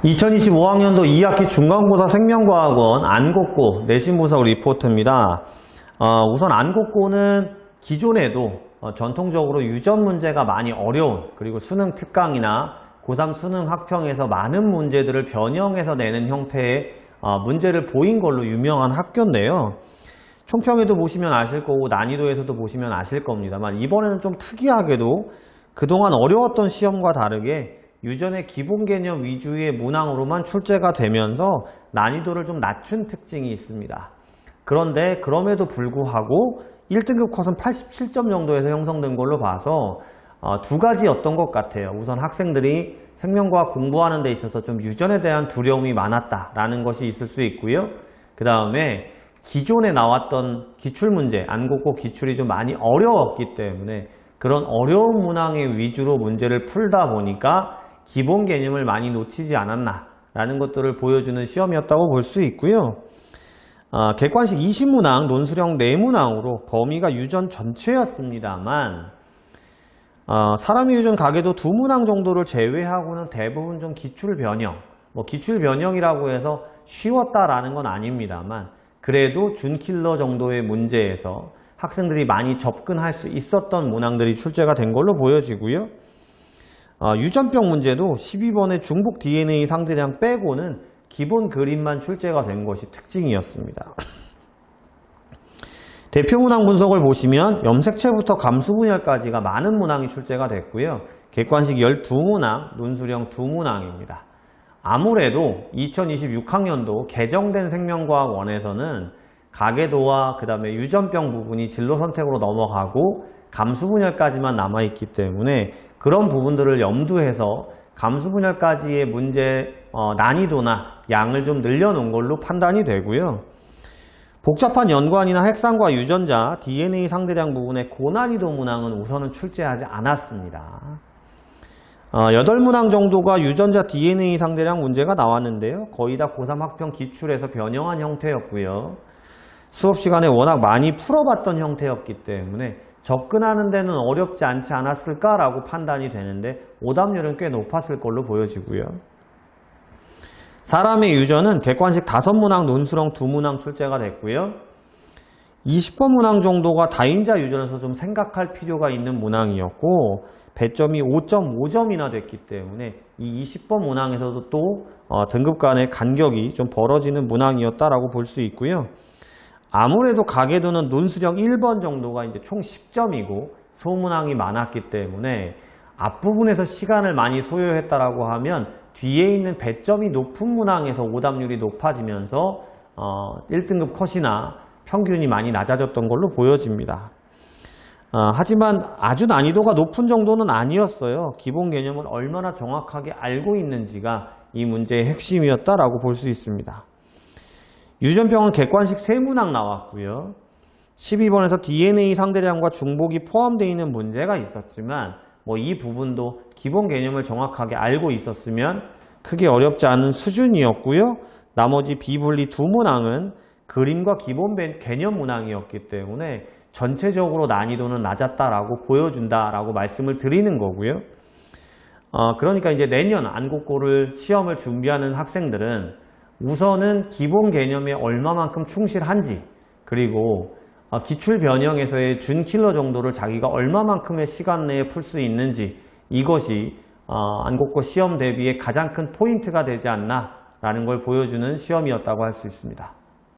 2025학년도 2학기 중간고사 생명과학원 안곡고 내신 분석 리포트입니다. 우선 안곡고는 기존에도 전통적으로 유전 문제가 많이 어려운, 그리고 수능 특강이나 고3 수능 학평에서 많은 문제들을 변형해서 내는 형태의 문제를 보인 걸로 유명한 학교인데요. 총평에도 보시면 아실 거고 난이도에서도 보시면 아실 겁니다만, 이번에는 좀 특이하게도 그동안 어려웠던 시험과 다르게 유전의 기본 개념 위주의 문항으로만 출제가 되면서 난이도를 좀 낮춘 특징이 있습니다. 그런데 그럼에도 불구하고 1등급 컷은 87점 정도에서 형성된 걸로 봐서 두 가지였던 것 같아요. 우선 학생들이 생명과학 공부하는 데 있어서 좀 유전에 대한 두려움이 많았다라는 것이 있을 수 있고요. 그 다음에 기존에 나왔던 기출문제, 안곡고 기출이 좀 많이 어려웠기 때문에 그런 어려운 문항의 위주로 문제를 풀다 보니까 기본 개념을 많이 놓치지 않았나라는 것들을 보여주는 시험이었다고 볼 수 있고요. 객관식 20문항, 논술형 4문항으로 범위가 유전 전체였습니다만 사람의 유전 가계도 2문항 정도를 제외하고는 대부분 좀 기출 변형, 기출 변형이라고 해서 쉬웠다라는 건 아닙니다만 그래도 준킬러 정도의 문제에서 학생들이 많이 접근할 수 있었던 문항들이 출제가 된 걸로 보여지고요. 유전병 문제도 12번의 중복 DNA 상대량 빼고는 기본 그림만 출제가 된 것이 특징이었습니다. 대표 문항 분석을 보시면 염색체부터 감수분열까지가 많은 문항이 출제가 됐고요. 객관식 12문항, 논술형 2문항입니다. 아무래도 2026학년도 개정된 생명과학원에서는 가계도와 그 다음에 유전병 부분이 진로 선택으로 넘어가고 감수분열까지만 남아있기 때문에 그런 부분들을 염두해서 감수분열까지의 문제 난이도나 양을 좀 늘려놓은 걸로 판단이 되고요. 복잡한 연관이나 핵상과 유전자, DNA 상대량 부분의 고난이도 문항은 우선은 출제하지 않았습니다. 8문항 정도가 유전자 DNA 상대량 문제가 나왔는데요. 거의 다 고3 학평 기출에서 변형한 형태였고요. 수업 시간에 워낙 많이 풀어봤던 형태였기 때문에 접근하는 데는 어렵지 않지 않았을까라고 판단이 되는데 오답률은 꽤 높았을 걸로 보여지고요. 사람의 유전은 객관식 5문항, 논술형 2문항 출제가 됐고요. 20번 문항 정도가 다인자 유전에서 좀 생각할 필요가 있는 문항이었고 배점이 5.5점이나 됐기 때문에 이 20번 문항에서도 또 등급 간의 간격이 좀 벌어지는 문항이었다라고 볼 수 있고요. 아무래도 가계도는 논술형 1번 정도가 이제 총 10점이고 소문항이 많았기 때문에 앞부분에서 시간을 많이 소요했다라고 하면 뒤에 있는 배점이 높은 문항에서 오답률이 높아지면서 1등급 컷이나 평균이 많이 낮아졌던 걸로 보여집니다. 하지만 아주 난이도가 높은 정도는 아니었어요. 기본 개념을 얼마나 정확하게 알고 있는지가 이 문제의 핵심이었다라고 볼 수 있습니다. 유전병은 객관식 3문항 나왔고요. 12번에서 DNA 상대량과 중복이 포함되어 있는 문제가 있었지만 이 부분도 기본 개념을 정확하게 알고 있었으면 크게 어렵지 않은 수준이었고요. 나머지 비분리 2문항은 그림과 기본 개념 문항이었기 때문에 전체적으로 난이도는 낮았다라고 보여준다라고 말씀을 드리는 거고요. 그러니까 이제 내년 안곡고를 시험을 준비하는 학생들은 우선은 기본 개념에 얼마만큼 충실한지, 그리고 기출 변형에서의 준킬러 정도를 자기가 얼마만큼의 시간 내에 풀 수 있는지, 이것이 안곡고 시험 대비의 가장 큰 포인트가 되지 않나라는 걸 보여주는 시험이었다고 할 수 있습니다.